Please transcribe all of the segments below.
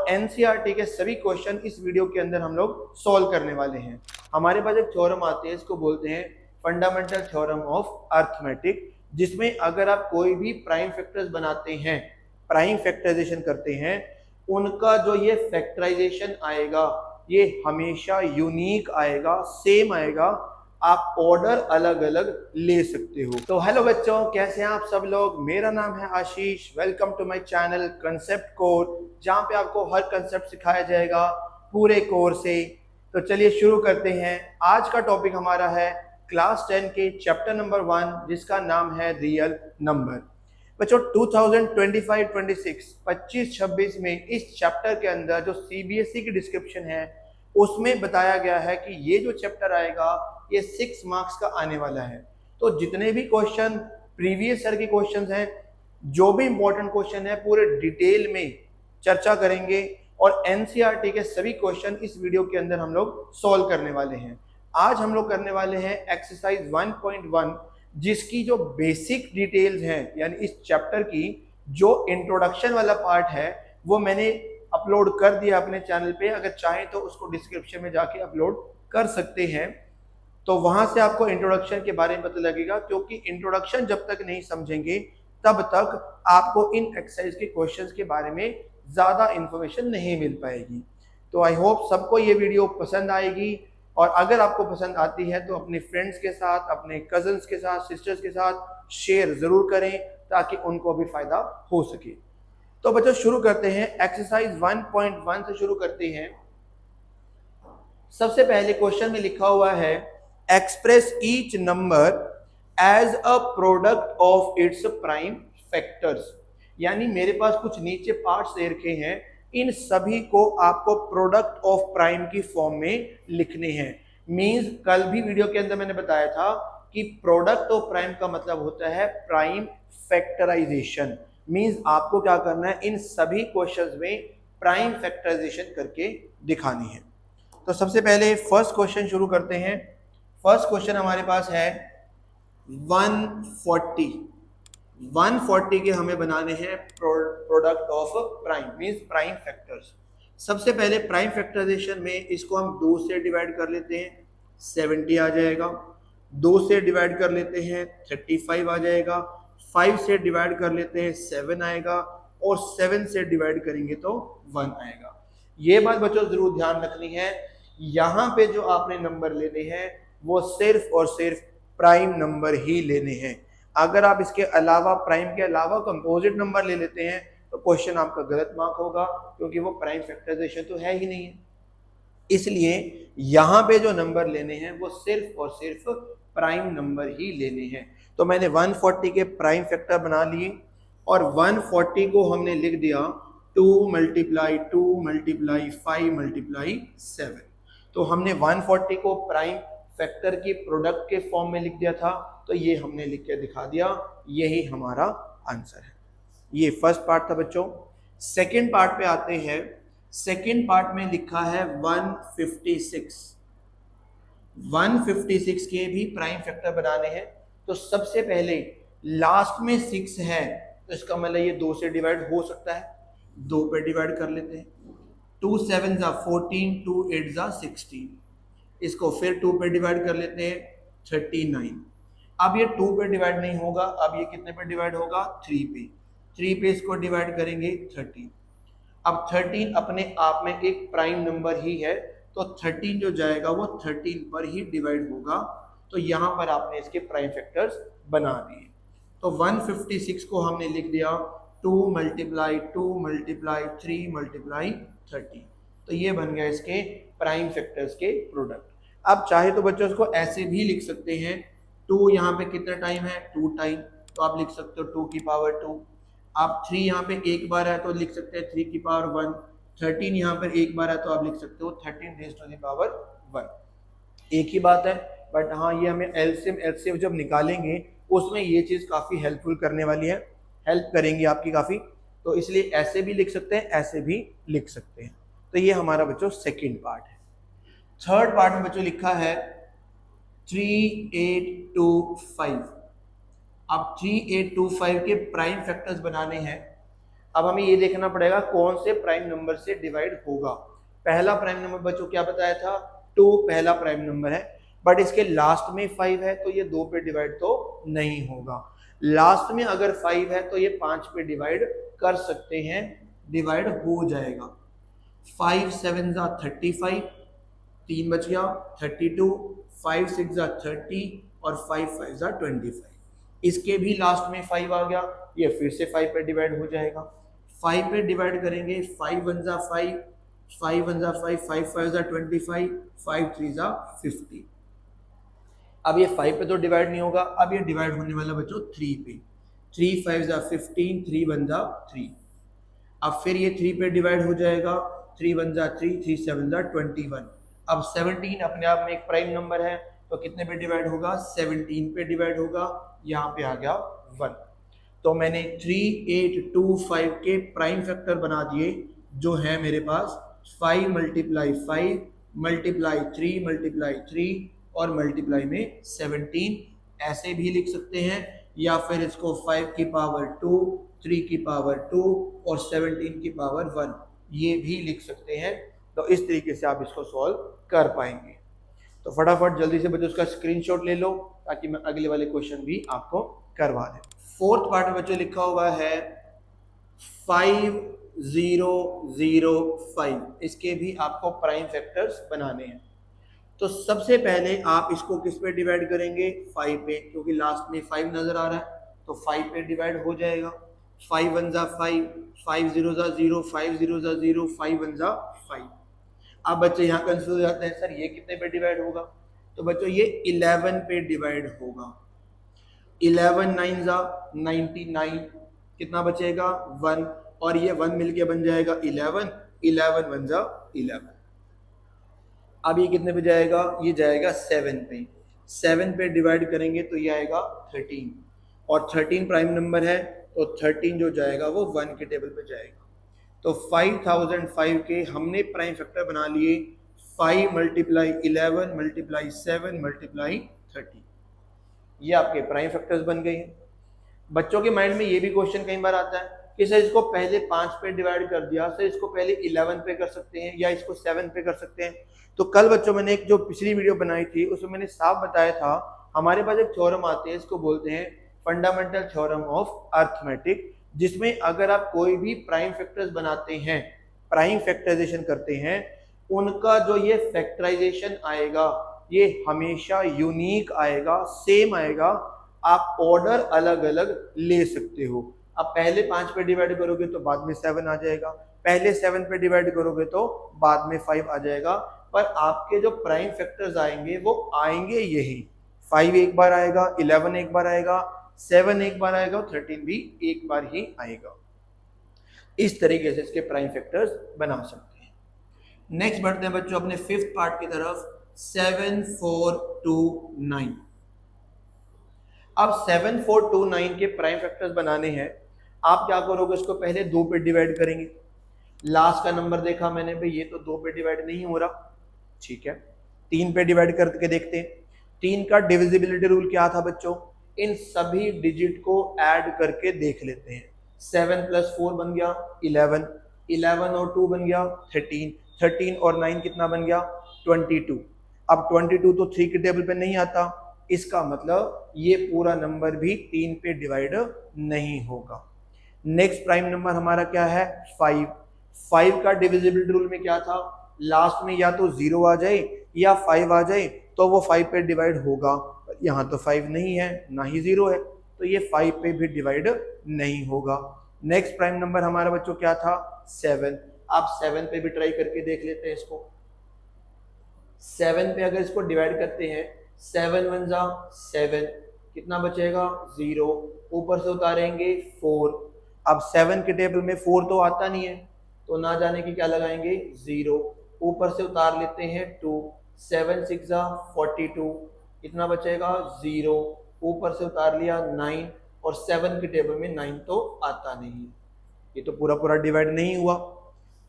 NCERT के सभी question इस वीडियो के अंदर हम लोग सॉल्व करने वाले हैं। हमारे पास एक थ्योरम आती है, इसको बोलते हैं फंडामेंटल थ्योरम ऑफ अर्थमेटिक, जिसमें अगर आप कोई भी प्राइम फैक्टर्स बनाते हैं, प्राइम फैक्टराइजेशन करते हैं, उनका जो ये फैक्टराइजेशन आएगा ये हमेशा यूनिक आएगा, सेम आएगा। आप ऑर्डर अलग अलग ले सकते हो। तो हेलो बच्चों, कैसे हैं आप सब लोग। मेरा नाम है Ashish. Welcome to my channel concept core, जहां पे आपको हर कंसेप्ट सिखाया जाएगा पूरे कोर्स से। तो चलिए शुरू करते हैं। आज का टॉपिक हमारा है क्लास 10 के चैप्टर नंबर 1, जिसका नाम है रियल नंबर। बच्चों 2025-26 25-26 में इस चैप्टर के अंदर जो सीबीएसई की डिस्क्रिप्शन है उसमें बताया गया है कि ये जो चैप्टर आएगा ये 6 मार्क्स का आने वाला है। तो जितने भी क्वेश्चन प्रीवियस ईयर के क्वेश्चन हैं, जो भी इंपॉर्टेंट क्वेश्चन है, पूरे डिटेल में चर्चा करेंगे और एनसीईआरटी के सभी क्वेश्चन इस वीडियो के अंदर हम लोग सॉल्व करने वाले हैं। आज हम लोग करने वाले हैं एक्सरसाइज 1.1, जिसकी जो बेसिक डिटेल्स हैं, यानी इस चैप्टर की जो इंट्रोडक्शन वाला पार्ट है वो मैंने अपलोड कर दिया अपने चैनल पे। अगर चाहें तो उसको डिस्क्रिप्शन में जाके अपलोड कर सकते हैं, तो वहां से आपको इंट्रोडक्शन के बारे में पता लगेगा। क्योंकि इंट्रोडक्शन जब तक नहीं समझेंगे तब तक आपको इन एक्सरसाइज के क्वेश्चंस के बारे में ज़्यादा इंफॉर्मेशन नहीं मिल पाएगी। तो आई होप सबको ये वीडियो पसंद आएगी, और अगर आपको पसंद आती है तो अपने फ्रेंड्स के साथ, अपने कजन्स के साथ, सिस्टर्स के साथ शेयर ज़रूर करें ताकि उनको भी फ़ायदा हो सके। तो बच्चों शुरू करते हैं, एक्सरसाइज 1.1 से शुरू करते हैं। सबसे पहले क्वेश्चन में लिखा हुआ है express each number as a product of its prime factors. यानी मेरे पास कुछ नीचे पार्ट्स दे रखे हैं, इन सभी को आपको प्रोडक्ट ऑफ प्राइम की फॉर्म में लिखने हैं। मींस कल भी वीडियो के अंदर मैंने बताया था कि प्रोडक्ट ऑफ प्राइम का मतलब होता है प्राइम फैक्टराइजेशन। मींस आपको क्या करना है, इन सभी क्वेश्चंस में प्राइम फैक्टराइजेशन करके दिखानी है। तो सबसे पहले फर्स्ट क्वेश्चन शुरू करते हैं। फर्स्ट क्वेश्चन हमारे पास है 140 के हमें बनाने हैं product of prime, means prime factors. सबसे पहले प्राइम फैक्टराइजेशन में इसको हम 2 से डिवाइड कर लेते हैं, 70 आ जाएगा। 2 से डिवाइड कर लेते हैं 35 आ जाएगा। 5 से डिवाइड कर लेते हैं 7 आएगा, और 7 से डिवाइड करेंगे तो 1 आएगा। ये बात बच्चों जरूर ध्यान रखनी है, यहाँ पे जो आपने नंबर लेने हैं वो सिर्फ और सिर्फ प्राइम नंबर ही लेने हैं। अगर आप इसके अलावा, प्राइम के अलावा कंपोजिट नंबर ले लेते हैं तो क्वेश्चन आपका गलत मार्क होगा, क्योंकि वो प्राइम फैक्टराइजेशन तो है ही नहीं है। इसलिए यहाँ पे जो नंबर लेने हैं वो सिर्फ और सिर्फ प्राइम नंबर ही लेने हैं। तो मैंने 140 के प्राइम फैक्टर बना लिए, और 140 को हमने लिख दिया 2 × 2 × 5 × 7। तो हमने 140 को प्राइम फैक्टर की प्रोडक्ट के फॉर्म में लिख दिया था, तो ये हमने लिख के दिखा दिया, यही हमारा आंसर है। ये फर्स्ट पार्ट था बच्चों। सेकंड पार्ट पे आते हैं। सेकंड पार्ट में लिखा है 156 के भी प्राइम फैक्टर बनाने हैं। तो सबसे पहले लास्ट में 6 है, तो इसका मतलब ये 2 से डिवाइड हो सकता है। 2 पे डिवाइड कर लेते हैं। 2 7 = 14, 2 8 = 16। इसको फिर 2 पे डिवाइड कर लेते हैं 39। अब ये 2 पे डिवाइड नहीं होगा, अब ये कितने पे डिवाइड होगा, 3 पे। 3 पे इसको डिवाइड करेंगे 13। अब 13 अपने आप में एक प्राइम नंबर ही है, तो 13 जो जाएगा वो 13 पर ही डिवाइड होगा। तो यहाँ पर आपने इसके प्राइम फैक्टर्स बना दिए। तो 156 को हमने लिख दिया 2 × 2 × 3 × 30। तो ये बन गया इसके प्राइम फैक्टर्स के प्रोडक्ट। अब चाहे तो बच्चों इसको ऐसे भी लिख सकते हैं। 2 यहाँ पे कितना टाइम है, 2 टाइम, तो आप लिख सकते हो 2 की पावर 2। आप 3 यहाँ पे एक बार है तो लिख सकते हैं 3 की पावर 1। 13 यहाँ पर एक बार है तो आप लिख सकते हो 13 raised to the power 1। एक ही बात है, बट हाँ ये हमें एलसीएम जब निकालेंगे उसमें ये चीज़ काफ़ी हेल्पफुल करने वाली है, हेल्प करेंगी आपकी काफ़ी। तो इसलिए ऐसे भी लिख सकते हैं, ऐसे भी लिख सकते हैं। तो ये हमारा बच्चों सेकेंड पार्ट है। थर्ड पार्ट में बच्चों लिखा है 3825। अब 3825 के प्राइम फैक्टर्स बनाने हैं। अब हमें ये देखना पड़ेगा कौन से प्राइम नंबर से डिवाइड होगा। पहला प्राइम नंबर बच्चों क्या बताया था, 2 पहला प्राइम नंबर है, बट इसके लास्ट में 5 है तो ये 2 पे डिवाइड तो नहीं होगा। लास्ट में अगर 5 है तो ये 5 पे डिवाइड कर सकते हैं, डिवाइड हो जाएगा। 5 7 जा 35, 3 बच गया 32, 5 6 जा 30 और 5 5 जा 25। इसके भी लास्ट में 5 आ गया, ये फिर से 5 पे डिवाइड हो जाएगा। 5 पे डिवाइड करेंगे, 5 1 जा 5, 5 1 जा 5, 5 5 जा 25, 5 3 जा 50। अब ये 5 पे तो डिवाइड नहीं होगा, अब ये डिवाइड होने वाला बच्चों 3 पे। 3 5 जा 15, 3 1 जा 3। अब फिर ये 3 पे डिवाइड हो जाएगा, 3 1 जा 3, 3 7 जा 21। अब 17 अपने आप में एक प्राइम नंबर है तो कितने पे डिवाइड होगा, 17 पे डिवाइड होगा, यहाँ पे आ गया 1। तो मैंने 3 8 2 5 के प्राइम फैक्टर बना दिए, जो है मेरे पास 5 मल्टीप्लाई 5 मल्टीप्लाई 3 मल्टीप्लाई 3 और मल्टीप्लाई में 17। ऐसे भी लिख सकते हैं, या फिर इसको 5 की पावर 2, 3 की पावर 2 और 17 की पावर 1, ये भी लिख सकते हैं। तो इस तरीके से आप इसको सॉल्व कर पाएंगे। तो फटाफट जल्दी से बच्चों उसका स्क्रीनशॉट ले लो ताकि मैं अगले वाले क्वेश्चन भी आपको करवा दें। फोर्थ पार्ट में बच्चों लिखा हुआ है 5 0 0 5, इसके भी आपको प्राइम फैक्टर्स बनाने हैं। तो सबसे पहले आप इसको किस पे डिवाइड करेंगे, 5 पे, क्योंकि लास्ट में 5 नजर आ रहा है तो 5 पे डिवाइड हो जाएगा। 5 1 जा 5, 5 0 जा 0, 5 0 जा 0, 5 1 जा 5। अब बच्चे यहाँ कंफ्यूज हो जाते हैं, सर ये कितने पे डिवाइड होगा, तो बच्चों ये 11 पे डिवाइड होगा। 11 9 जा 99, कितना बचेगा 1, और ये 1 मिलके बन जाएगा 11, 11 1 जा 11। अब ये कितने पे जाएगा, ये जाएगा 7 पे। 7 पे डिवाइड करेंगे तो ये आएगा 13, और 13 प्राइम नंबर है तो 13 जो जाएगा वो 1 के टेबल पे जाएगा। तो 5005 के हमने प्राइम फैक्टर बना लिए, 5 मल्टीप्लाई 11 मल्टीप्लाई 7 मल्टीप्लाई 30, ये आपके प्राइम फैक्टर्स बन गए हैं। बच्चों के माइंड में ये भी क्वेश्चन कई बार आता है कि सर इसको पहले 5 पे डिवाइड कर दिया, सर इसको पहले 11 पे कर सकते हैं या इसको 7 पे कर सकते हैं। तो कल बच्चों मैंने एक जो पिछली वीडियो बनाई थी उसमें मैंने साफ बताया था, हमारे पास एक थ्योरम आते हैं, इसको बोलते हैं फंडामेंटल थ्योरम ऑफ अर्थमेटिक, जिसमें अगर आप कोई भी प्राइम फैक्टर्स बनाते हैं, प्राइम फैक्टराइजेशन करते हैं, उनका जो ये फैक्टराइजेशन आएगा ये हमेशा यूनिक आएगा, सेम आएगा। आप ऑर्डर अलग अलग ले सकते हो। अब पहले 5 पे डिवाइड करोगे तो बाद में 7 आ जाएगा, पहले 7 पे डिवाइड करोगे तो बाद में 5 आ जाएगा, पर आपके जो प्राइम फैक्टर्स आएंगे वो आएंगे यही। 5 एक बार आएगा, 11 एक बार आएगा, 7 एक बार आएगा, 13 भी एक बार ही आएगा। इस तरीके से इसके प्राइम फैक्टर्स बना सकते हैं। नेक्स्ट बढ़ते हैं बच्चों अपने फिफ्थ पार्ट की तरफ, 7 4 2 9। अब 7 4 2 9 के प्राइम फैक्टर्स बनाने हैं। आप क्या करोगे, इसको पहले 2 पे डिवाइड करेंगे। लास्ट का नंबर देखा मैंने भाई, ये तो 2 पे डिवाइड नहीं हो रहा, ठीक है 3 पे डिवाइड करके देखते हैं। 3 का डिविजिबिलिटी रूल क्या था बच्चों, इन सभी डिजिट को ऐड करके देख लेते हैं। 7 + 4 बन गया 11, 11 और 2 बन गया 13, 13 और 9 कितना बन गया 22। अब 22 तो 3 के टेबल पे नहीं आता, इसका मतलब ये पूरा नंबर भी 3 पे डिवाइड नहीं होगा। नेक्स्ट प्राइम नंबर हमारा क्या है 5। 5 का डिविजिबिलिटी रूल में क्या था, लास्ट में या तो 0 आ जाए या 5 आ जाए तो वो 5 पे डिवाइड होगा। यहाँ तो 5 नहीं है ना ही 0 है, तो ये 5 पे भी डिवाइड नहीं होगा। नेक्स्ट प्राइम नंबर हमारा बच्चों क्या था 7। आप 7 पे भी ट्राई करके देख लेते हैं इसको। 7 पे अगर इसको डिवाइड करते हैं, 7 1 जा 7, कितना बचेगा 0, ऊपर से उतारेंगे 4। अब 7 के टेबल में 4 तो आता नहीं है, तो ना जाने की क्या लगाएंगे 0, ऊपर से उतार लेते हैं 2, 7 6 जा 42, कितना बचेगा 0, ऊपर से उतार लिया 9, और 7 के टेबल में 9 तो आता नहीं है, ये तो पूरा पूरा डिवाइड नहीं हुआ।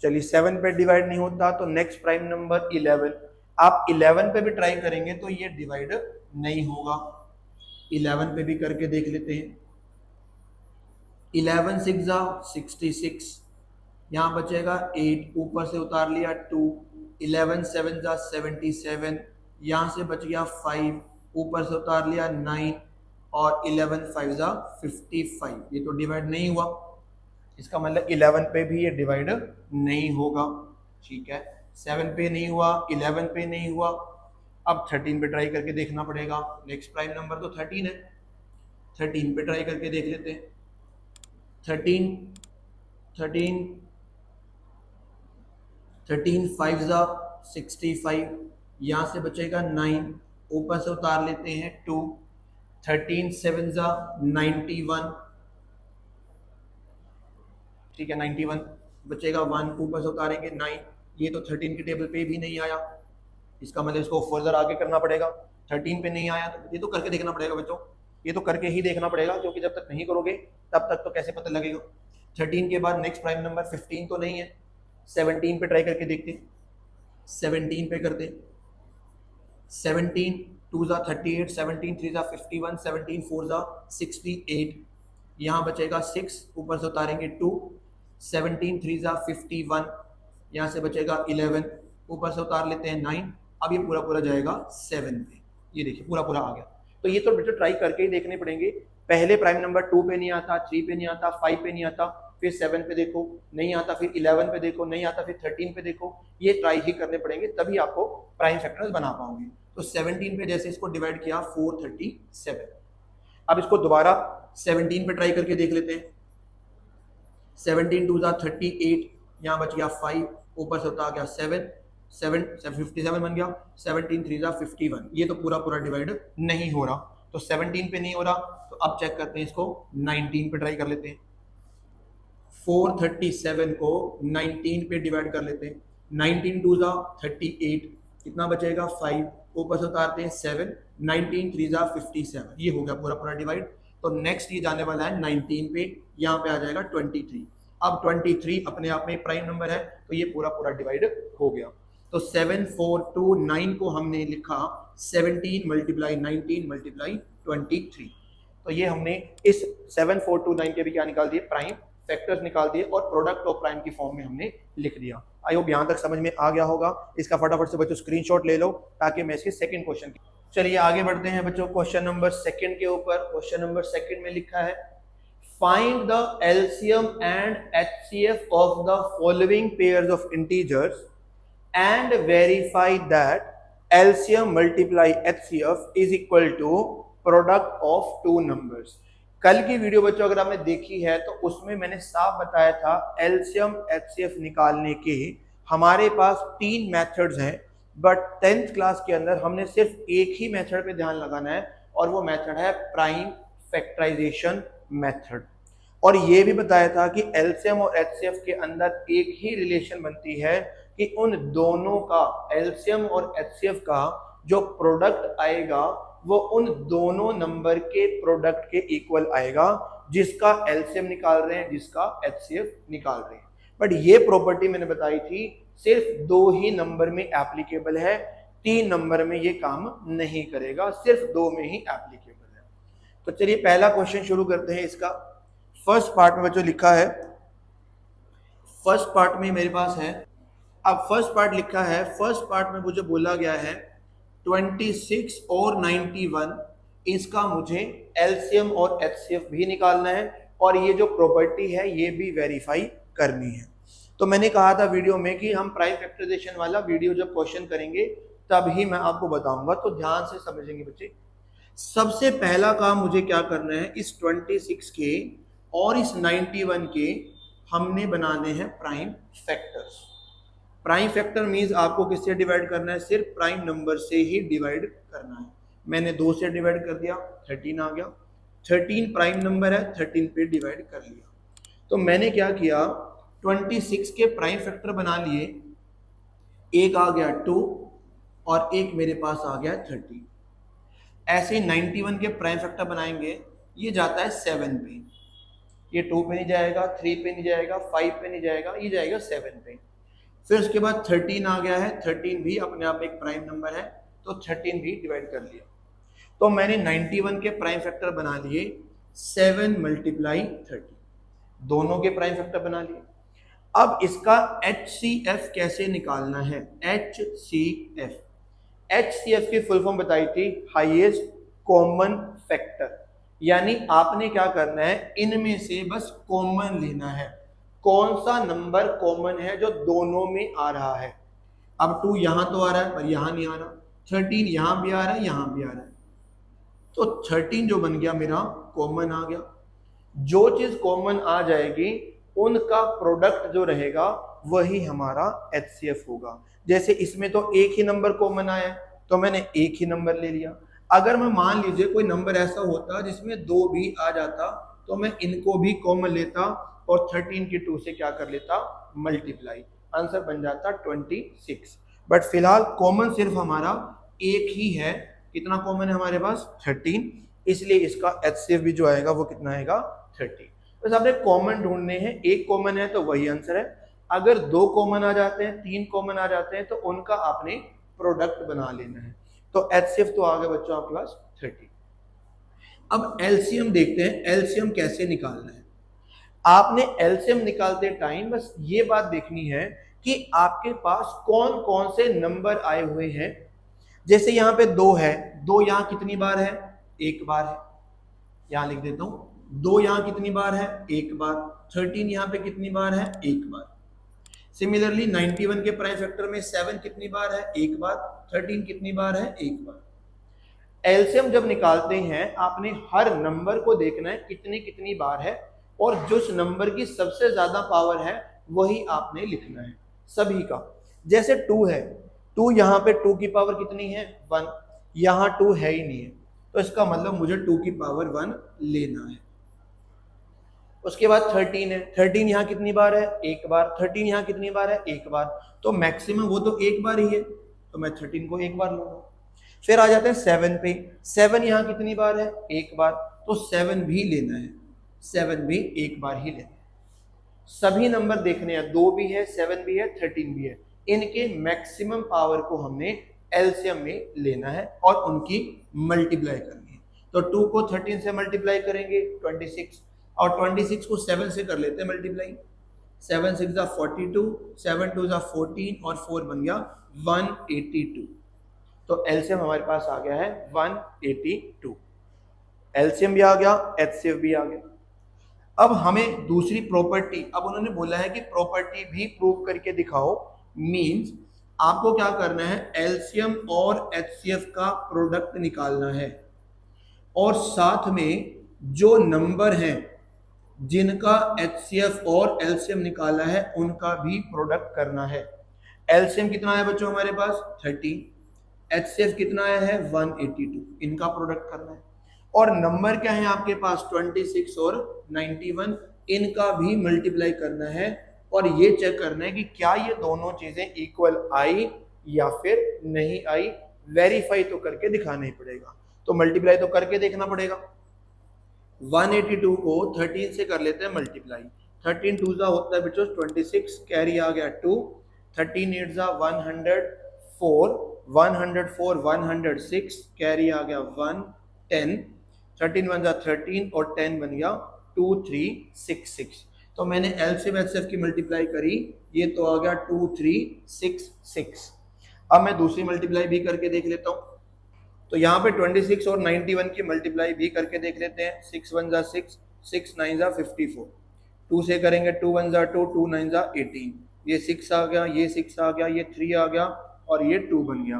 चलिए 7 पे डिवाइड नहीं होता तो नेक्स्ट प्राइम नंबर 11। आप 11 पे भी ट्राई करेंगे तो ये डिवाइड नहीं होगा। 11 पे भी करके देख लेते हैं। 11 6 जा 66, यहाँ बचेगा 8, ऊपर से उतार लिया 2, 11 7 जा 77, यहाँ से बच गया 5, ऊपर से उतार लिया 9 और 11 5 जा 55। ये तो डिवाइड नहीं हुआ, इसका मतलब 11 पे भी ये डिवाइड नहीं होगा। ठीक है, 7 पे नहीं हुआ, 11 पे नहीं हुआ, अब 13 पे ट्राई करके देखना पड़ेगा। नेक्स्ट प्राइम नंबर तो 13 है, 13 पे ट्राई करके देख लेते हैं। 13 13 13 5 जा 65, यहाँ से बचेगा 9, ऊपर से उतार लेते हैं 2, 13 7 जा 91, ठीक है 91, बचेगा 1, ऊपर से उतारेंगे 9, ये तो 13 की टेबल पे भी नहीं आया, इसका मतलब इसको फर्दर आगे करना पड़ेगा। 13 पे नहीं आया तो ये तो करके देखना पड़ेगा बच्चों, ये तो करके ही देखना पड़ेगा, क्योंकि जब तक नहीं करोगे तब तक तो कैसे पता लगेगा। 13 के बाद नेक्स्ट प्राइम नंबर 15 तो नहीं है, 17 पे ट्राई करके देखते हैं। 17 पे करते, 17 2 जा 38, 17 3 जा 51, 17 4 जा 68, यहाँ बचेगा 6, ऊपर से उतारेंगे 2, 17 3 जा 51, यहाँ से बचेगा 11, ऊपर से उतार लेते हैं 9, अब ये पूरा पूरा जाएगा 7 पे, ये देखिए पूरा पूरा आ गया। तो ये तो बेटा ट्राई करके ही देखने पड़ेंगे, पहले प्राइम नंबर 2 पे नहीं आता, 3 पे नहीं आता, 5 पे नहीं आता, फिर 7 पे देखो नहीं आता, फिर 11 पे देखो नहीं आता, फिर 13 पे देखो, ये ट्राई ही करने पड़ेंगे, तभी आपको प्राइम फैक्टर्स बना पाओगे। तो 17 पे जैसे इसको डिवाइड किया 437, अब इसको दोबारा 17 पे ट्राई करके देख लेते हैं। 17 2 जा 38, यहाँ बच गया 5, ऊपर से उतार गया 7, 57 बन गया, 17 3 जा 51, ये तो पूरा पूरा डिवाइड नहीं हो रहा, तो 17 पे नहीं हो रहा, तो अब चेक करते हैं इसको 19 पे ट्राई कर लेते हैं। 437 को 19 पे डिवाइड कर लेते हैं, 19 2 जा 38, कितना बचेगा 5, ऊपर से उतारते हैं 7, 19 3 जा 57, ये हो गया पूरा पूरा डिवाइड। तो नेक्स्ट ये जाने वाला है 19 पे, यहाँ पे आ जाएगा 23, अब 23 अपने आप में प्राइम नंबर है, तो ये पूरा पूरा डिवाइड हो गया। तो 7429 को हमने लिखा 17 मल्टीप्लाई 19 मल्टीप्लाई 23, तो ये हमने इस 7429 के भी क्या निकाल दिए, प्राइम फैक्टर्स निकाल दिए, और प्रोडक्ट ऑफ प्राइम की फॉर्म में हमने लिख दिया। आई होप यहाँ तक समझ में आ गया होगा। इसका फटाफट से बच्चों स्क्रीनशॉट ले लो, ताकि मैं इसके सेकंड क्वेश्चन की, चलिए आगे बढ़ते हैं बच्चों क्वेश्चन नंबर सेकंड के ऊपर। क्वेश्चन नंबर सेकंड में लिखा है, find the LCM and HCF of the following pairs of integers and verify that LCM multiply HCF is equal to product of two numbers। कल की वीडियो बच्चों अगर आपने देखी है तो उसमें मैंने साफ बताया था LCM HCF निकालने के हमारे पास 3 मेथड्स हैं, बट 10th क्लास के अंदर हमने सिर्फ एक ही मेथड पे ध्यान लगाना है, और वो मेथड है प्राइम फैक्टराइजेशन मेथड। और ये भी बताया था कि LCM और HCF के अंदर एक ही रिलेशन बनती है कि उन दोनों का, LCM और HCF का जो प्रोडक्ट आएगा वो उन दोनों नंबर के प्रोडक्ट के इक्वल आएगा, जिसका LCM निकाल रहे हैं, जिसका HCF निकाल रहे हैं। बट ये प्रॉपर्टी मैंने बताई थी सिर्फ 2 ही नंबर में एप्लीकेबल है, 3 नंबर में ये काम नहीं करेगा, सिर्फ 2 में ही एप्लीकेबल है। तो चलिए पहला क्वेश्चन शुरू करते हैं इसका। फर्स्ट पार्ट में बच्चों लिखा है, फर्स्ट पार्ट में मेरे पास है, अब फर्स्ट पार्ट लिखा है, फर्स्ट पार्ट में मुझे बोला गया है 26 और 91, इसका मुझे एलसीएम और एचसीएफ भी निकालना है, और ये जो प्रॉपर्टी है ये भी वेरीफाई करनी है। तो मैंने कहा था वीडियो में कि हम प्राइम फैक्टराइजेशन वाला वीडियो जब क्वेश्चन करेंगे तब ही मैं आपको बताऊंगा, तो ध्यान से समझेंगे बच्चे। सबसे पहला काम मुझे क्या करना है, इस 26 के और इस 91 के हमने बनाने हैं prime factors. Prime factor means आपको किससे डिवाइड करना है, सिर्फ प्राइम नंबर से ही डिवाइड करना है। मैंने 2 से डिवाइड कर दिया, 13 आ गया, 13 प्राइम नंबर है, 13 पे डिवाइड कर लिया। तो मैंने क्या किया, 26 के प्राइम फैक्टर बना लिए, एक आ गया 2 और एक मेरे पास आ गया 30। ऐसे 91 के प्राइम फैक्टर बनाएंगे, ये जाता है 7 पे, ये 2 पे नहीं जाएगा, 3 पे नहीं जाएगा, 5 पे नहीं जाएगा, ये जाएगा 7 पे। फिर उसके बाद 13 आ गया है, 13 भी अपने आप में एक प्राइम नंबर है, तो 13 भी डिवाइड कर लिया। तो मैंने 91 के प्राइम फैक्टर बना लिए 7 मल्टीप्लाई 30। दोनों के प्राइम फैक्टर बना लिए। अब इसका HCF कैसे निकालना है? HCF, HCF की फुल फॉर्म बताई थी, हाईएस्ट कॉमन फैक्टर। यानी आपने क्या करना है, इनमें से बस कॉमन लेना है, कौन सा नंबर कॉमन है जो दोनों में आ रहा है। अब 2 यहां तो आ रहा है पर यहां नहीं आ रहा, 13 यहां भी आ रहा है यहां भी आ रहा है, तो 13 जो बन गया मेरा कॉमन आ गया। जो चीज कॉमन आ जाएगी उनका प्रोडक्ट जो रहेगा वही हमारा HCF होगा। जैसे इसमें तो एक ही नंबर कॉमन आया तो मैंने एक ही नंबर ले लिया। अगर मैं मान लीजिए कोई नंबर ऐसा होता जिसमें 2 भी आ जाता तो मैं इनको भी कॉमन लेता और 13 की 2 से क्या कर लेता, मल्टीप्लाई, आंसर बन जाता 26। बट फिलहाल कॉमन सिर्फ हमारा एक ही है। कितना कॉमन है हमारे पास? 13, इसलिए इसका HCF भी जो आएगा वो कितना आएगा? 30। बस आपने कॉमन ढूंढने हैं, एक कॉमन है तो वही आंसर है। अगर 2 कॉमन आ जाते हैं, 3 कॉमन आ जाते हैं तो उनका आपने प्रोडक्ट बना लेना है। तो HCF तो आ गया बच्चों आपके पास 30। अब LCM देखते हैं, LCM कैसे निकालना है। आपने LCM निकालते टाइम बस ये बात देखनी है कि आपके पास कौन कौन से नंबर आए हुए हैं। जैसे यहाँ पे 2 है, 2 यहाँ कितनी बार है? एक बार है, यहां लिख देता हूं 2 यहाँ कितनी बार है? एक बार। 13 यहाँ पे कितनी बार है? एक बार। सिमिलरली 91 के प्राइम फैक्टर में 7 कितनी बार है? एक बार। 13 कितनी बार है? एक बार। एलसीएम जब निकालते हैं आपने हर नंबर को देखना है कितनी कितनी बार है, और जिस नंबर की सबसे ज्यादा पावर है वही आपने लिखना है सभी का। जैसे 2 है, 2 यहाँ पे 2 की पावर कितनी है? 1। यहाँ 2 है ही नहीं है तो इसका मतलब मुझे 2 की पावर 1 लेना है। उसके बाद 13 है, 13 यहाँ कितनी बार है? एक बार। 13 यहाँ कितनी बार है? एक बार। तो मैक्सिमम वो तो एक बार ही है तो मैं 13 को एक बार लूंगा। फिर आ जाते हैं 7 पे, 7 यहाँ कितनी बार है? एक बार। तो 7 भी लेना है, 7 भी एक बार ही लेना है। सभी नंबर देखने हैं, 2 भी है, 7 भी है, 13 भी है, इनके मैक्सिमम पावर को हमने एलसीएम में लेना है और उनकी मल्टीप्लाई करनी है। तो 2 को 13 से मल्टीप्लाई करेंगे 26, और 26 को 7 से कर लेते हैं मल्टीप्लाई। 7 6 जा 42, 7 2 जा 14 और 4 बन गया 182। तो एलसीएम हमारे पास आ गया है 182। एलसीएम भी आ गया, एचसीएफ भी आ गया। अब हमें दूसरी प्रॉपर्टी, अब उन्होंने बोला है कि प्रॉपर्टी भी प्रूव करके दिखाओ। मींस आपको क्या करना है, एलसीएम और एचसीएफ का प्रोडक्ट निकालना है और साथ में जो नंबर हैं जिनका एचसीएफ और एलसीएम निकाला है उनका भी प्रोडक्ट करना है। एलसीएम कितना है बच्चों हमारे पास? 30। एचसीएफ कितना आया है? 182। इनका प्रोडक्ट करना है। और नंबर क्या है आपके पास? 26 और 91, इनका भी मल्टीप्लाई करना है और ये चेक करना है कि क्या ये दोनों चीजें इक्वल आई या फिर नहीं आई। वेरीफाई तो करके दिखाना ही पड़ेगा, तो मल्टीप्लाई तो करके देखना पड़ेगा। 182 को 13 से कर लेते हैं मल्टीप्लाई। 13 2 होता है बच्चों 26, कैरी आ गया 2, 13 8 104, 104 106, कैरी आ गया 1 10, 13 1 13 और 10 बन गया 2366। तो मैंने एलसीएम एचसीएफ की मल्टीप्लाई करी, ये तो आ गया 2366। अब मैं दूसरी मल्टीप्लाई भी करके देख लेता हूँ। तो यहाँ पे 26 और 91 की मल्टीप्लाई भी करके देख लेते हैं। 6 1 6, 6 9 54, 2 से करेंगे 2 1 2, 2 9 18, ये 6 आ गया, ये 6 आ गया, ये 3 आ गया और ये 2 बन गया।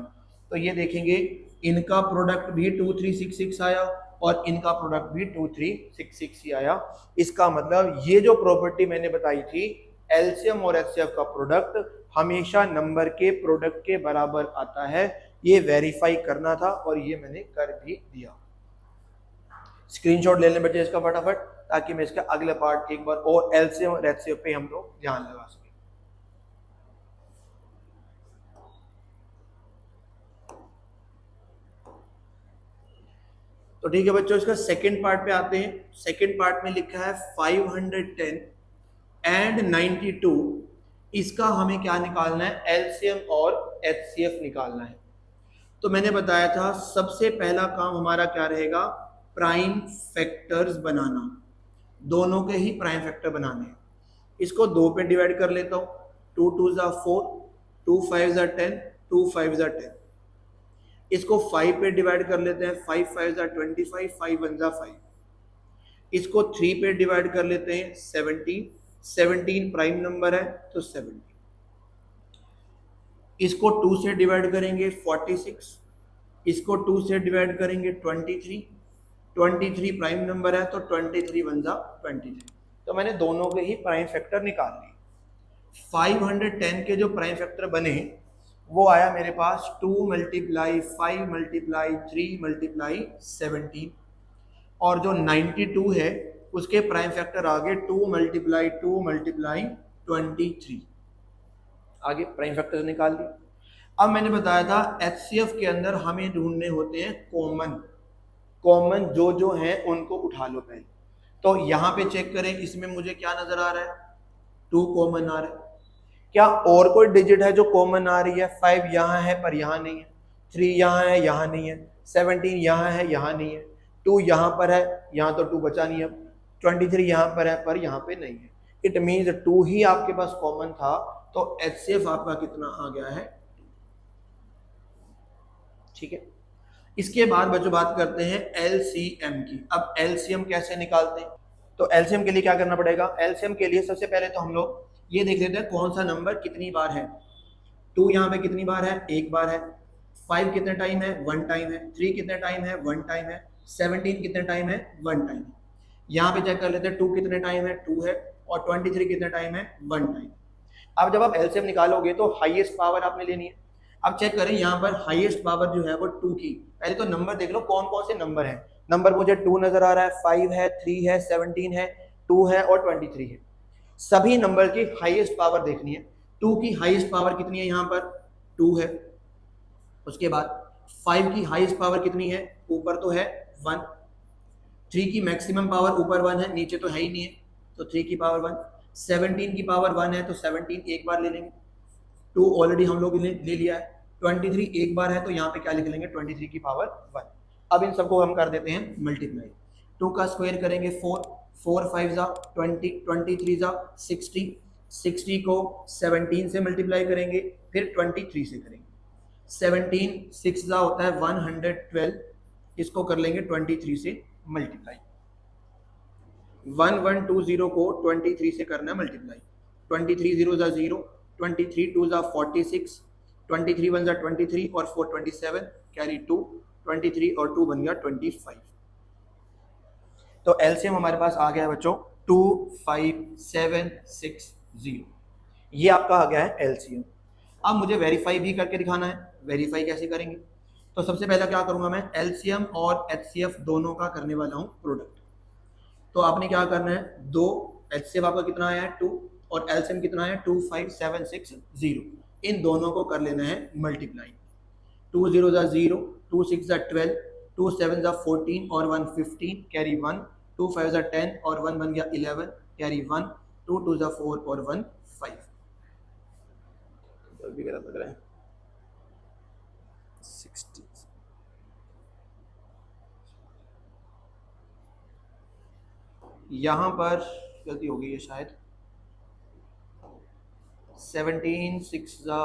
तो ये देखेंगे इनका प्रोडक्ट भी 2366 आया और इनका प्रोडक्ट भी 2366 ही आया। इसका मतलब ये जो प्रॉपर्टी मैंने बताई थी, एलसीएम और एचसीएफ का प्रोडक्ट हमेशा नंबर के प्रोडक्ट के बराबर आता है, ये वेरीफाई करना था और ये मैंने कर भी दिया। स्क्रीनशॉट ले लें बच्चे इसका फटाफट, ताकि मैं इसका अगले पार्ट एक बार और एलसीएम और एचसीएफ पे हम लोग ध्यान लगा सकें। तो ठीक है बच्चों, इसका सेकंड पार्ट पे आते हैं। सेकंड पार्ट में लिखा है 510 एंड 92, इसका हमें क्या निकालना है? एलसीएम और एचसीएफ निकालना है। तो मैंने बताया था सबसे पहला काम हमारा क्या रहेगा? प्राइम फैक्टर्स बनाना। दोनों के ही प्राइम फैक्टर बनाने हैं। इसको 2 पे डिवाइड कर लेता हूँ, 2 2 ज़ा 4, 2 5 ज़ा 10, 2 5 ज़ा 10। इसको 5 पे डिवाइड कर लेते हैं, 5 5 ज़ा 25, 5 1 ज़ा 5। इसको 3 पे डिवाइड कर लेते हैं, 17, 17 प्राइम नंबर है तो 17। इसको 2 से डिवाइड करेंगे 46, इसको 2 से डिवाइड करेंगे 23, 23 प्राइम नंबर है तो 23 1 ज़ा 23। तो मैंने दोनों के ही प्राइम फैक्टर निकाल लिए। 510 के जो प्राइम फैक्टर बने वो आया मेरे पास 2 × 5 × 3 × 17, और जो 92 है उसके प्राइम फैक्टर आ गए 2 × 2 × 23। आगे प्राइम फैक्टर निकाल लिए। अब मैंने बताया था एचसीएफ के अंदर हमें ढूंढने होते हैं कॉमन जो हैं उनको उठा लो पहले। तो यहाँ पे चेक करें, इसमें मुझे क्या नजर आ रहा है, 2 कॉमन आ रहा है। क्या और कोई डिजिट है जो कॉमन आ रही है? 5 यहाँ है पर यहाँ नहीं है, 3 यहाँ है यहाँ नहीं है, 17 यहाँ है यहाँ नहीं है, 2 यहाँ पर है, यहाँ तो 2 बचा नहीं है, 23 यहाँ पर है पर यहाँ पे नहीं है। इट मीन्स 2 ही आपके पास कॉमन था, तो एचसीएफ आपका कितना आ गया है? ठीक है। इसके बाद बच्चों बात करते हैं एलसीएम की। अब एलसीएम कैसे निकालते हैं? तो एलसीएम के लिए क्या करना पड़ेगा? एलसीएम के लिए सबसे पहले तो हम लोग ये देख लेते हैं कौन सा नंबर कितनी बार है। 2 यहाँ पे कितनी बार है? 1 बार है। 5 कितने टाइम है? 1 टाइम है। 3 कितने टाइम है? 1 टाइम है। 17 कितने टाइम है? 1 टाइम है। यहाँ पे चेक कर लेते हैं 2 कितने टाइम है? 2 है। और 23 कितने टाइम है? 1 टाइम। अब जब आप एलसीएम निकालोगे तो हाईएस्ट पावर आपने लेनी है। अब चेक करें यहाँ पर हाईएस्ट पावर जो है वो 2 की। पहले तो नंबर देख लो कौन कौन से नंबर है। नंबर मुझे 2 नजर आ रहा है, 5 है, 3 है, 17 है, 2 है और 23 है। सभी नंबर की हाईएस्ट पावर देखनी है। 2 की हाईएस्ट पावर कितनी है? यहाँ पर 2 है। उसके बाद 5 की हाईएस्ट पावर कितनी है? ऊपर तो है 1। 3 की मैक्सिमम पावर ऊपर 1 है, नीचे तो है ही नहीं है, तो 3 की पावर 1। 17 की पावर 1 है तो 17 एक बार ले लेंगे, 2 ऑलरेडी हम लोग ले लिया है। 23 एक बार है तो यहाँ पे क्या लिख लेंगे? 23 की पावर 1। अब इन सबको हम कर देते हैं मल्टीप्लाई। 2 का स्क्वायर करेंगे 4, 4 5 ज़ा 20, 23 ज़ा 60, 60 को 17 से मल्टीप्लाई करेंगे, फिर 23 से करेंगे। 17 6 ज़ा होता है 112, इसको कर लेंगे 23 से मल्टीप्लाई। 1120 को 23 से करना है मल्टीप्लाई। 23 0 ज़ा 0, 23 2 ज़ा 46, 23 1 ज़ा 23 और 4 27, कैरी 2, 23 और 2 बन गया 25। तो एलसीएम हमारे पास आ गया है बच्चों 25760। ये आपका आ गया है एलसीएम। अब मुझे वेरीफाई भी करके दिखाना है। वेरीफाई कैसे करेंगे? तो सबसे पहला क्या करूंगा मैं, एलसीएम और एचसीएफ दोनों का करने वाला हूं प्रोडक्ट। तो आपने क्या करना है, 2 एचसीएफ आपका कितना आया है 2 और एलसीएम कितना है 25760, इन दोनों को कर लेना है मल्टीप्लाई। 2 0 ज़ा 0, 2 6 ज़ा 12, 2 7 ज़ा 14 और 1 15, कैरी 1, 2 5 ज़ा 10 और 1 बन गया 11, कैरी 1, 2 2 ज़ा 4 और 1 5। भी गलत लग रहा है 60। यहाँ पर गलती हो गई है शायद। 17 6 ज़ा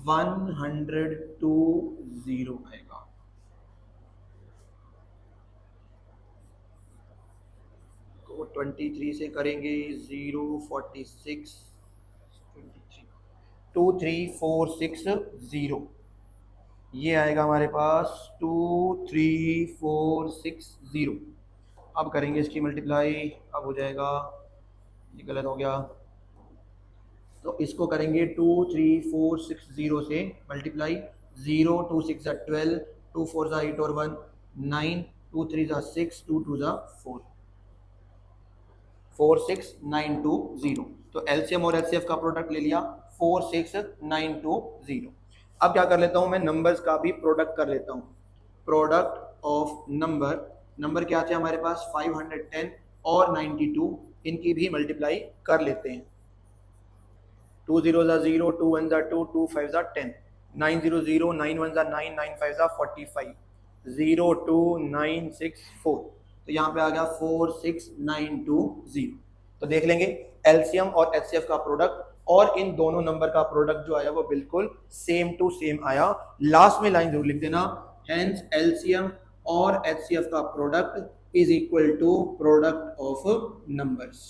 42, 120 आएगा। तो 23 से करेंगे 0 46 23 23460, ये आएगा हमारे पास 23460। अब करेंगे इसकी मल्टीप्लाई, अब हो जाएगा, ये गलत हो गया, तो इसको करेंगे 23460 से मल्टीप्लाई। 0 2 6 ज़ा 12, 2 4 ज़ा 8 और 1 9, 2 3 ज़ा 6, 2 2 ज़ा 4, 46920। तो एलसीएम और एचसीएफ का प्रोडक्ट ले लिया 46920। अब क्या कर लेता हूं मैं, नंबर्स का भी प्रोडक्ट कर लेता हूं। प्रोडक्ट ऑफ नंबर क्या थे हमारे पास 510 और 92, इनकी भी मल्टीप्लाई कर लेते हैं। 2 0 ज़ा 0, 2 1 ज़ा 2, 2 5 ज़ा 10, 9 0 0, 9 1 ज़ा 9, 9 5 ज़ा 45, 0 2 9 6 4। तो यहाँ पे आ गया 46,920। तो देख लेंगे एलसीएम और एचसीएफ का प्रोडक्ट और इन दोनों नंबर का प्रोडक्ट जो आया वो बिल्कुल सेम टू सेम आया। लास्ट में लाइन जरूर लिख देना, हेंस एलसीएम और एचसीएफ का product is equal to product of numbers.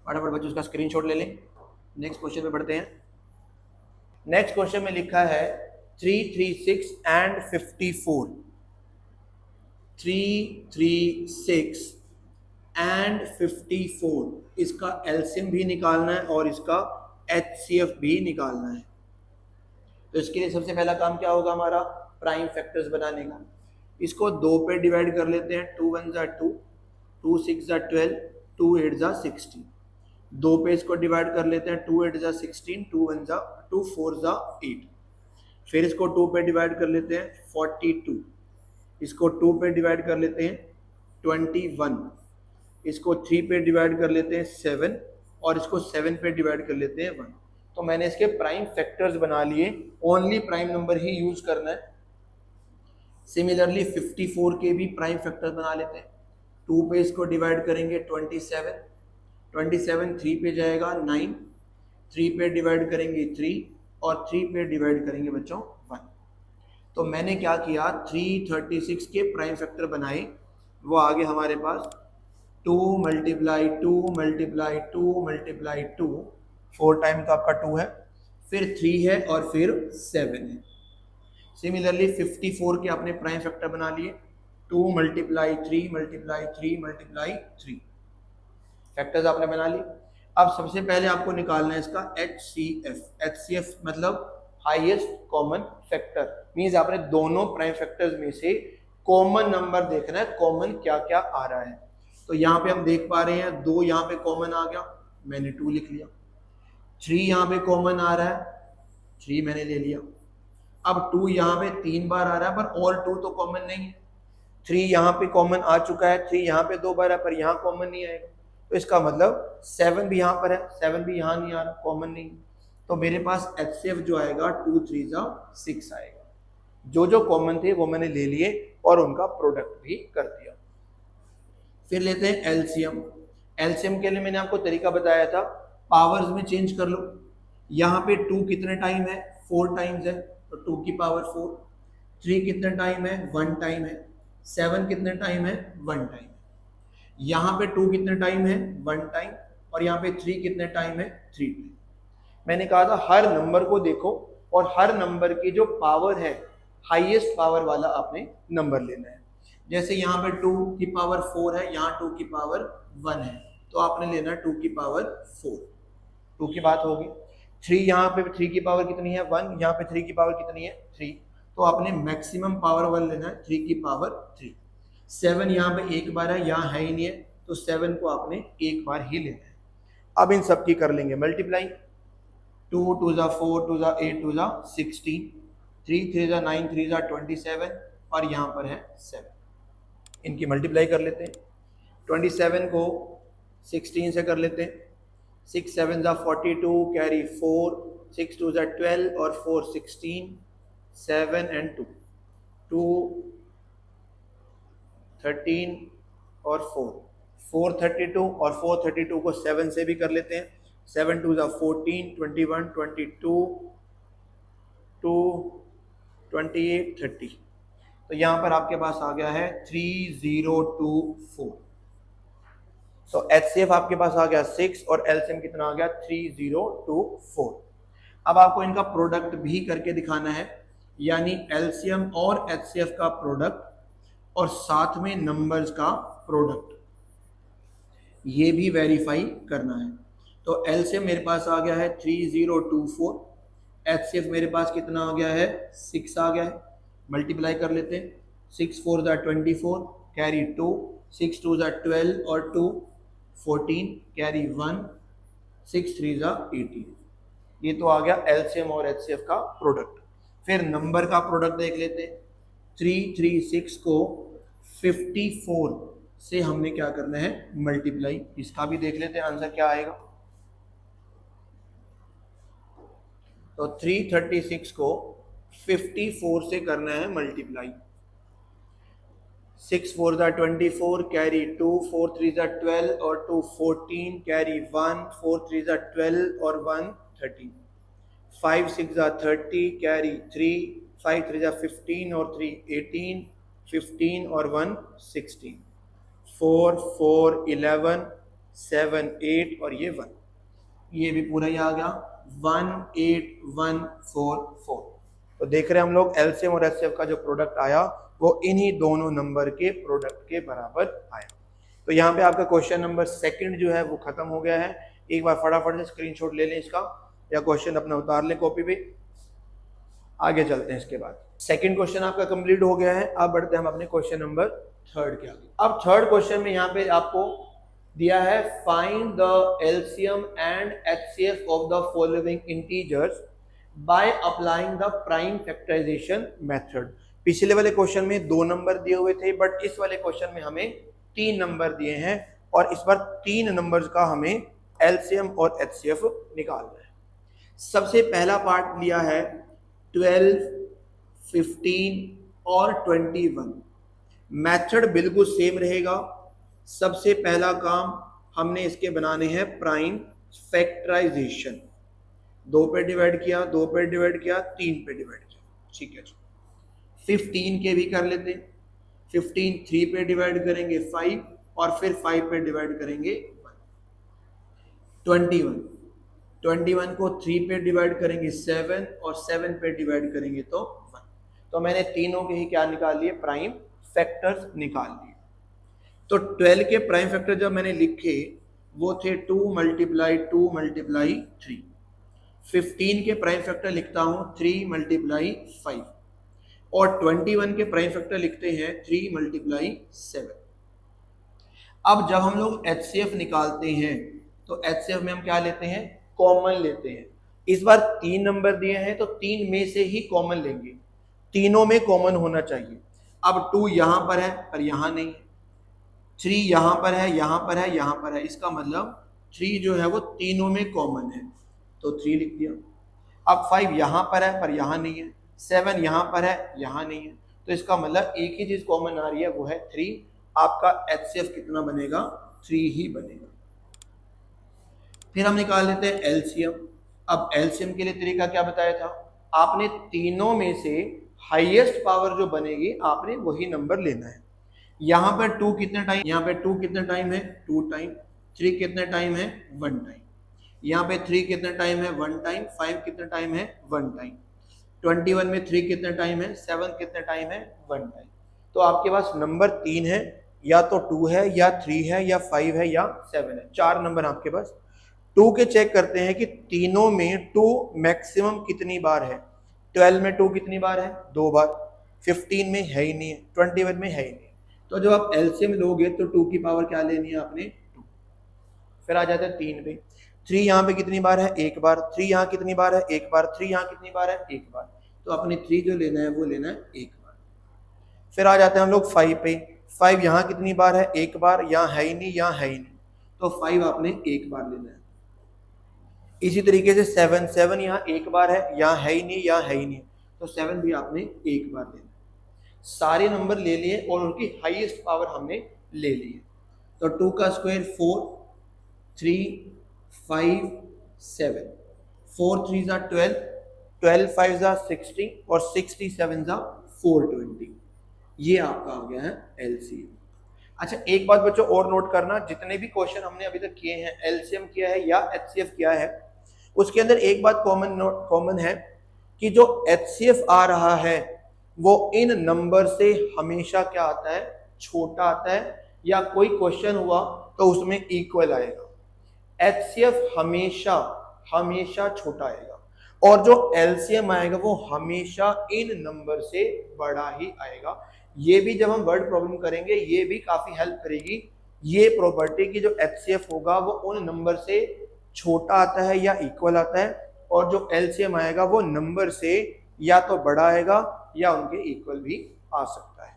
फटाफट बच्चों उसका स्क्रीनशॉट ले लें। नेक्स्ट क्वेश्चन पे बढ़ते हैं। नेक्स्ट क्वेश्चन में लिखा है 336 एंड 54। 336 एंड 54 इसका एलसीएम भी निकालना है और इसका एचसीएफ भी निकालना है। तो इसके लिए सबसे पहला काम क्या होगा हमारा, प्राइम फैक्टर्स बनाने का। इसको 2 पे डिवाइड कर लेते हैं, 2 1 ज़ा 2, 2 6 ज़ा 12, 2 8 ज़ा 16। 2 पे इसको डिवाइड कर लेते हैं, 2 8 ज़ा 16, 2 1 ज़ा 2, 4 ज़ा 8। फिर इसको 2 पे डिवाइड कर लेते हैं 42, इसको 2 पे डिवाइड कर लेते हैं 21, इसको 3 पे डिवाइड कर लेते हैं 7 और इसको 7 पे डिवाइड कर लेते हैं 1। तो मैंने इसके प्राइम फैक्टर्स बना लिए, ओनली प्राइम नंबर ही यूज करना है। सिमिलरली 54 के भी प्राइम फैक्टर्स बना लेते हैं। 2 पे इसको डिवाइड करेंगे 27, 27 3 पे जाएगा 9, 3 पे डिवाइड करेंगे 3 और 3 पे डिवाइड करेंगे बच्चों 1। तो मैंने क्या किया, 336 के प्राइम फैक्टर बनाए, वो आगे हमारे पास 2 मल्टीप्लाई 2 मल्टीप्लाई 2 मल्टीप्लाई 2, 4 टाइम तो आपका 2 है, फिर 3 है और फिर 7 है। सिमिलरली 54 के आपने प्राइम फैक्टर बना लिए, 2 मल्टीप्लाई 3 मल्टीप्लाई 3 मल्टीप्लाई 3, फैक्टर्स आपने बना लिए। अब सबसे पहले आपको निकालना है इसका HCF। HCF मतलब हाईएस्ट कॉमन फैक्टर, मींस आपने दोनों प्राइम फैक्टर्स में से कॉमन नंबर देखना है, कॉमन क्या क्या आ रहा है। तो यहाँ पे हम देख पा रहे हैं 2 यहाँ पे कॉमन आ गया, मैंने 2 लिख लिया। 3 यहाँ पे कॉमन आ रहा है, 3 मैंने ले लिया। अब 2 यहाँ पे 3 बार आ रहा है पर ऑल 2 तो कॉमन नहीं है। 3 यहाँ पे कॉमन आ चुका है, 3 यहाँ पे 2 बार है पर यहाँ कॉमन नहीं आएगा। तो इसका मतलब 7 भी यहाँ पर है, 7 भी यहाँ नहीं आ रहा, कॉमन नहीं। तो मेरे पास HCF जो आएगा 2 3 ज़ा 6 आएगा। जो जो कॉमन थे वो मैंने ले लिए और उनका प्रोडक्ट भी कर दिया। फिर लेते हैं एलसीएम। एलसीएम के लिए मैंने आपको तरीका बताया था, पावर्स में चेंज कर लो। यहाँ पे 2 कितने टाइम है, 4 टाइम्स है, तो 2 की पावर 4। 3 कितने टाइम है, 1 टाइम है। 7 कितने टाइम है, 1 टाइम। यहाँ पे 2 कितने टाइम है, 1 टाइम, और यहाँ पे 3 कितने टाइम है, 3 टाइम। मैंने कहा था हर नंबर को देखो और हर नंबर की जो पावर है, हाईएस्ट पावर वाला आपने नंबर लेना है। जैसे यहाँ पे 2 की पावर 4 है, यहाँ 2 की पावर 1 है, तो आपने लेना है 2 की पावर 4। 2 की बात होगी। 3 यहाँ पे 3 की पावर कितनी है, 1, यहाँ पे 3 की पावर कितनी है, 3, तो आपने मैक्सिमम पावर 1 लेना है, 3 की पावर 3। 7 यहाँ पे एक बार है, यहाँ है ही नहीं है, तो 7 को आपने एक बार ही लेना है। अब इन सब की कर लेंगे मल्टीप्लाई। 2 2 ज़ा 4, 2 ज़ा 8, 2 ज़ा 16, 3 3 ज़ा 9, 3 ज़ा 27, और यहाँ पर है 7। इनकी मल्टीप्लाई कर लेते हैं। 27 को 16 से कर लेते हैं। 6 7 ज़ा 42, कैरी 4, 6 2 ज़ा 12 और 4 16, 7 एंड 2, 2 13 और 4, 4 32 और 4 32 को 7 से भी कर लेते हैं। 7 2 ज़ा 14, 21 22, 2 28 30। तो यहाँ पर आपके पास आ गया है 3024। तो HCF आपके पास आ गया 6 और LCM कितना आ गया 3024। अब आपको इनका प्रोडक्ट भी करके दिखाना है, यानी LCM और HCF का प्रोडक्ट और साथ में नंबर्स का प्रोडक्ट, ये भी वेरीफाई करना है। तो LCM मेरे पास आ गया है 3024, HCF मेरे पास कितना आ गया है 6 आ गया है। मल्टीप्लाई कर लेते हैं। 6 4 ज़ा 24, कैरी 2, 6 2 ज़ा 12 और 2 14, कैरी 1, 6 3 ज़ा 18। ये तो आ गया LCM और HCF का प्रोडक्ट। फिर नंबर का प्रोडक्ट देख लेते हैं। 336 को 54 से हमने क्या करना है, मल्टीप्लाई। इसका भी देख लेते हैं आंसर क्या आएगा। तो 336 को 54 से करना है मल्टीप्लाई। 6 4 ज़ा 24 कैरी 2, 4 3 ज़ा 12 और 2 14 कैरी 1, 4 3 ज़ा 12 और 1 13, 5 6 ज़ा 30 कैरी 3, 5 3 ज़ा 15 और 3 18, 15 और 1 16, 4 4 11, 7 8 और ये 1, ये भी पूरा ही आ गया 1 8 1 4 4। तो देख रहे हैं हम लोग एलसीएम और एचसीएफ का जो प्रोडक्ट आया वो इन्हीं दोनों नंबर के प्रोडक्ट के बराबर आया। तो यहाँ पे आपका क्वेश्चन नंबर सेकंड जो है वो खत्म हो गया है। एक बार फटाफट से स्क्रीनशॉट ले लें इसका या क्वेश्चन अपना उतार लें कॉपी पे। आगे चलते हैं। इसके बाद सेकंड क्वेश्चन आपका कंप्लीट हो गया है। अब बढ़ते हैं हम अपने क्वेश्चन नंबर थर्ड के आगे। अब थर्ड क्वेश्चन में यहाँ पे आपको दिया है find the LCM and HCF of the following integers by applying the prime factorisation method. पिछले वाले क्वेश्चन में 2 नंबर दिए हुए थे बट इस वाले क्वेश्चन में हमें 3 नंबर दिए हैं और इस बार 3 नंबर्स का हमें एलसीएम और एचसीएफ निकालना है। सबसे पहला पार्ट लिया है 12, 15 और 21। मेथड बिल्कुल सेम रहेगा। सबसे पहला काम हमने इसके बनाने हैं प्राइम फैक्टराइजेशन। 2 पे डिवाइड किया, 2 पे डिवाइड किया, 3 पे डिवाइड किया, ठीक है। 15 के भी कर लेते हैं। 15 3 पे डिवाइड करेंगे 5 और फिर 5 पे डिवाइड करेंगे 1। 21 को 3 पे डिवाइड करेंगे 7 और 7 पे डिवाइड करेंगे तो 1। तो मैंने तीनों के ही क्या निकाल लिए, प्राइम फैक्टर्स निकाल लिए। तो 12 के प्राइम फैक्टर जब मैंने लिखे वो थे 2 मल्टीप्लाई 2 मल्टीप्लाई 3। 15 के प्राइम फैक्टर लिखता हूं 3 मल्टीप्लाई 5 और 21 के प्राइम फैक्टर लिखते हैं 3 मल्टीप्लाई 7। अब जब हम लोग एचसीएफ निकालते हैं तो एचसीएफ में हम क्या लेते हैं, कॉमन लेते हैं। इस बार 3 नंबर दिए हैं तो 3 में से ही कॉमन लेंगे, तीनों में कॉमन होना चाहिए। अब 2 यहां पर है पर यहां नहीं है, 3 यहां पर है, यहां पर है, यहां पर है, इसका मतलब 3 जो है वो तीनों में कॉमन है तो 3 लिख दिया। अब 5 यहां पर है पर यहां नहीं है, 7 यहां पर है, यहां नहीं है, तो इसका मतलब एक ही चीज कॉमन आ रही है वो है 3। आपका एचसीएफ कितना बनेगा, 3 ही बनेगा। फिर हम निकाल लेते हैं एलसीएम। अब एलसीएम के लिए तरीका क्या बताया था, आपने तीनों में से हाईएस्ट पावर जो बनेगी आपने वही नंबर लेना है। यहाँ पर 2 कितने टाइम, यहाँ पे 2 कितने टाइम है, 2 टाइम। 3 कितने टाइम है, 1 टाइम। यहाँ पे 3 कितने टाइम है, 1 टाइम। 5 कितने टाइम है, 1 टाइम। 21 में 3 कितने टाइम है, 7 कितने टाइम है, 1 टाइम। तो आपके पास नंबर 3 है, या तो 2 है या 3 है या 5 है या 7 है, 4 नंबर आपके पास। 2 के चेक करते हैं कि तीनों में 2 मैक्सिमम कितनी बार है। 12 में 2 कितनी बार है, 2 बार। 15 में है ही नहीं है, 21 में है ही नहीं। तो जब आप एलसीएम लोगे तो 2 की पावर क्या लेनी है आपने, 2। फिर आ जाता है 3 पे। 3 यहाँ पे कितनी बार है, 1 बार। 3 यहाँ कितनी बार है, 1 बार। 3 यहाँ कितनी बार है, 1 बार। तो अपने 3 जो लेना है वो लेना है 1 बार। फिर आ जाते हैं हम लोग 5 पे। 5 यहाँ कितनी बार है, 1 बार। यहाँ है ही नहीं, यहाँ है ही नहीं, तो 5 आपने 1 बार लेना है। इसी तरीके से 7 यहाँ 1 बार है, यहाँ है ही नहीं, यहाँ है ही नहीं, तो 7 भी आपने 1 बार लेना है। सारे नंबर ले लिए और उनकी हाईएस्ट पावर हमने ले ली है। तो 2 का स्क्वायर 4, 3 5 7, 4 3 ज़ा 12, 12 5 ज़ा 60 और 67 ज़ा 420। ये आपका आ गया है एलसीएम। अच्छा एक बात बच्चों और नोट करना, जितने भी क्वेश्चन हमने अभी तक किए हैं, एलसीएम किया है या एचसीएफ किया है, उसके अंदर एक बात कॉमन है कि जो एचसीएफ आ रहा है वो इन नंबर से हमेशा क्या आता है, छोटा आता है, या कोई क्वेश्चन हुआ तो उसमें इक्वल आएगा। एचसीएफ हमेशा छोटा आएगा और जो एलसीएम आएगा वो हमेशा इन नंबर से बड़ा ही आएगा। ये भी जब हम वर्ड प्रॉब्लम करेंगे ये भी काफी हेल्प करेगी। ये प्रॉपर्टी की जो एचसीएफ होगा वो उन नंबर से छोटा आता है या इक्वल आता है, और जो एलसीएम आएगा वो नंबर से या तो बड़ा आएगा या उनके इक्वल भी आ सकता है।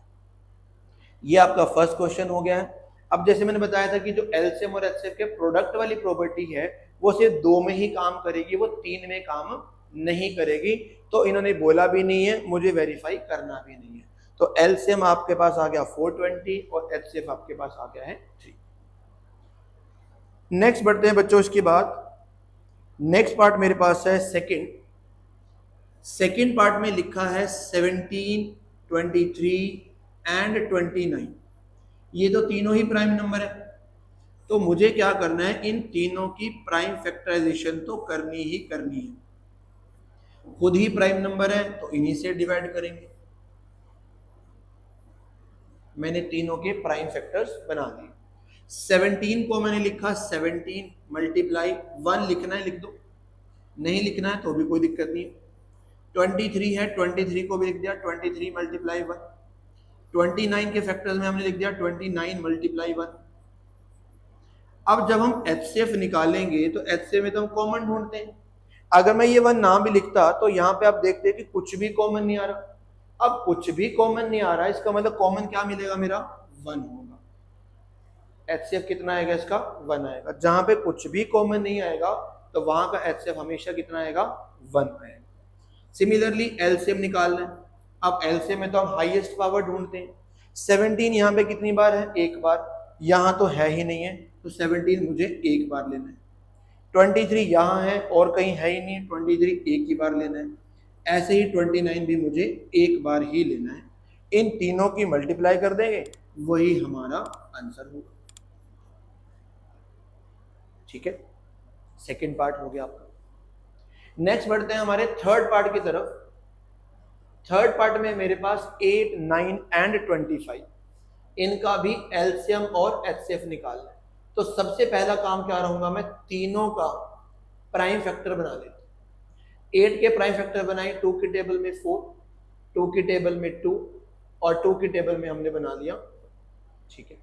ये आपका फर्स्ट क्वेश्चन हो गया है। अब जैसे मैंने बताया था कि जो एलसीएम और एचसीएफ के प्रोडक्ट वाली प्रॉपर्टी है वो सिर्फ 2 में ही काम करेगी, वो 3 में काम नहीं करेगी। तो इन्होंने बोला भी नहीं है, मुझे वेरीफाई करना भी नहीं है। तो एलसीएम आपके पास आ गया 420 और एचसीएफ आपके पास आ गया है 3। नेक्स्ट बढ़ते हैं बच्चों इसके बाद। नेक्स्ट पार्ट मेरे पास है सेकंड पार्ट में लिखा है 17, 23 एंड 29। ये तो तीनों ही प्राइम नंबर है, तो मुझे क्या करना है, इन तीनों की प्राइम फैक्टराइजेशन तो करनी ही करनी है। खुद ही प्राइम नंबर है तो इन्हीं से डिवाइड करेंगे। मैंने तीनों के प्राइम फैक्टर्स बना दिए। 17 को मैंने लिखा 17 मल्टीप्लाई 1 लिखना है लिख दो, नहीं लिखना है तो भी कोई दिक्कत नहीं है। 23 है, 23 को भी लिख दिया 23 मल्टीप्लाई 1। 29 के फैक्टर्स में हमने लिख दिया 29 मल्टीप्लाई 1। अब जब हम एचसीएफ निकालेंगे तो एचसीएफ में तो हम कॉमन ढूंढते हैं। अगर मैं ये 1 ना भी लिखता तो यहाँ पे आप देखते हैं कि कुछ भी कॉमन नहीं आ रहा। अब कुछ भी कॉमन नहीं आ रहा, इसका मतलब कॉमन क्या मिलेगा, मेरा 1 होगा। एचसीएफ कितना आएगा इसका, 1 आएगा। जहां पे कुछ भी कॉमन नहीं आएगा तो वहां का एचसीएफ हमेशा कितना आएगा, 1 आएगा। सिमिलरली एलसीएम निकालना है। अब एलसीएम में तो हम हाईएस्ट पावर ढूंढते हैं। 17 यहाँ पे कितनी बार है, एक बार, यहाँ तो है ही नहीं है तो 17 मुझे एक बार लेना है। 23 यहाँ है और कहीं है ही नहीं, 23 एक ही बार लेना है। ऐसे ही 29 भी मुझे एक बार ही लेना है। इन तीनों की मल्टीप्लाई कर देंगे, वही हमारा आंसर होगा। ठीक है, सेकंड पार्ट हो गया आपका। नेक्स्ट बढ़ते हैं हमारे थर्ड पार्ट की तरफ। थर्ड पार्ट में मेरे पास 8, 9 एंड 25, इनका भी एलसीएम और एचसीएफ निकालना है। तो सबसे पहला काम क्या रहूंगा, मैं तीनों का प्राइम फैक्टर बना लेता हूं। 8 के प्राइम फैक्टर बनाए 2 की टेबल में 4, 2 की टेबल में 2 और 2 की टेबल में हमने बना लिया। ठीक है,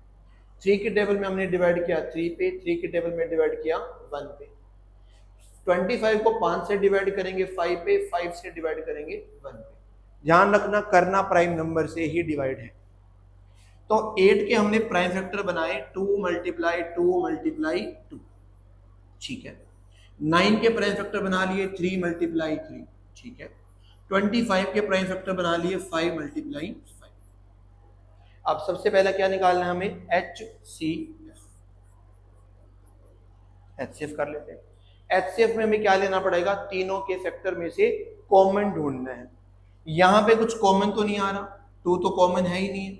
3 की टेबल में हमने डिवाइड किया 3 पे, 3 की टेबल में डिवाइड किया 1 पे। 25 को 5 से डिवाइड करेंगे 5 पे, 5 से डिवाइड करेंगे 1 पे। ध्यान रखना करना प्राइम नंबर से ही डिवाइड है। तो 8 के हमने प्राइम फैक्टर बनाए 2 मल्टीप्लाई 2 मल्टीप्लाई 2। ठीक है, 9 के प्राइम फैक्टर बना लिए 3 मल्टीप्लाई 3। ठीक है, 25 के प्राइम फैक्टर बना लिए 5 मल्टीप्लाई 5। अब सबसे पहला क्या निकालना है हमें, एचसीएफ कर लेते हैं। एचसीएफ में हमें क्या लेना पड़ेगा, तीनों के फैक्टर में से कॉमन ढूंढना है। यहां पे कुछ कॉमन तो नहीं आ रहा, 2 तो कॉमन है ही नहीं है,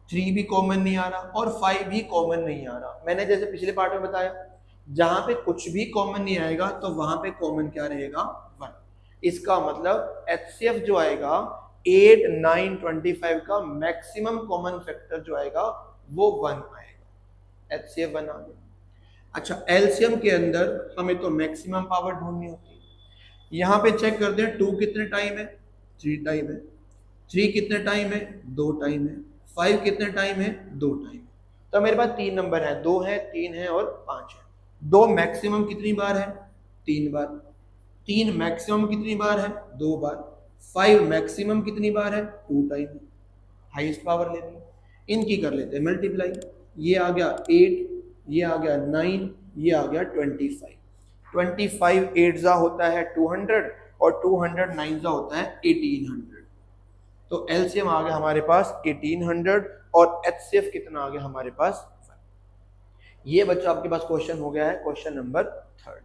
3 भी कॉमन नहीं आ रहा और 5 भी कॉमन नहीं आ रहा। मैंने जैसे पिछले पार्ट में बताया, जहां पे कुछ भी कॉमन नहीं आएगा तो वहां पे कॉमन क्या रहेगा, 1। इसका मतलब एचसीएफ जो आएगा 8, 9, 25 का मैक्सिमम कॉमन फैक्टर जो आएगा वो 1 आएगा। एचसीएफ 1 आ गया। अच्छा, एलसीएम के अंदर हमें तो मैक्सिमम पावर ढूंढनी होती है। यहाँ पे चेक कर दें 2 कितने टाइम है, 3 टाइम है। 3 कितने टाइम है, 2 टाइम है। 5 कितने टाइम है, 2 टाइम है। तो मेरे पास 3 नंबर है, 2 है, 3 है और 5 है। 2 मैक्सिमम कितनी बार है, 3 बार। 3 मैक्सिमम कितनी बार है, 2 बार। 5 मैक्सिमम कितनी बार है, 2 टाइम है। हाईएस्ट पावर लेनी है, इनकी कर लेते हैं मल्टीप्लाई। ये आ गया 8, ये आ गया 9, ये आ गया 25। 25 8 जा होता है 200 और 200 9 जा होता है 1800। तो एलसीएम आ गया हमारे पास 1800 और एचसीएफ कितना आ गया हमारे पास 5। ये बच्चों आपके पास क्वेश्चन हो गया है, क्वेश्चन नंबर 3।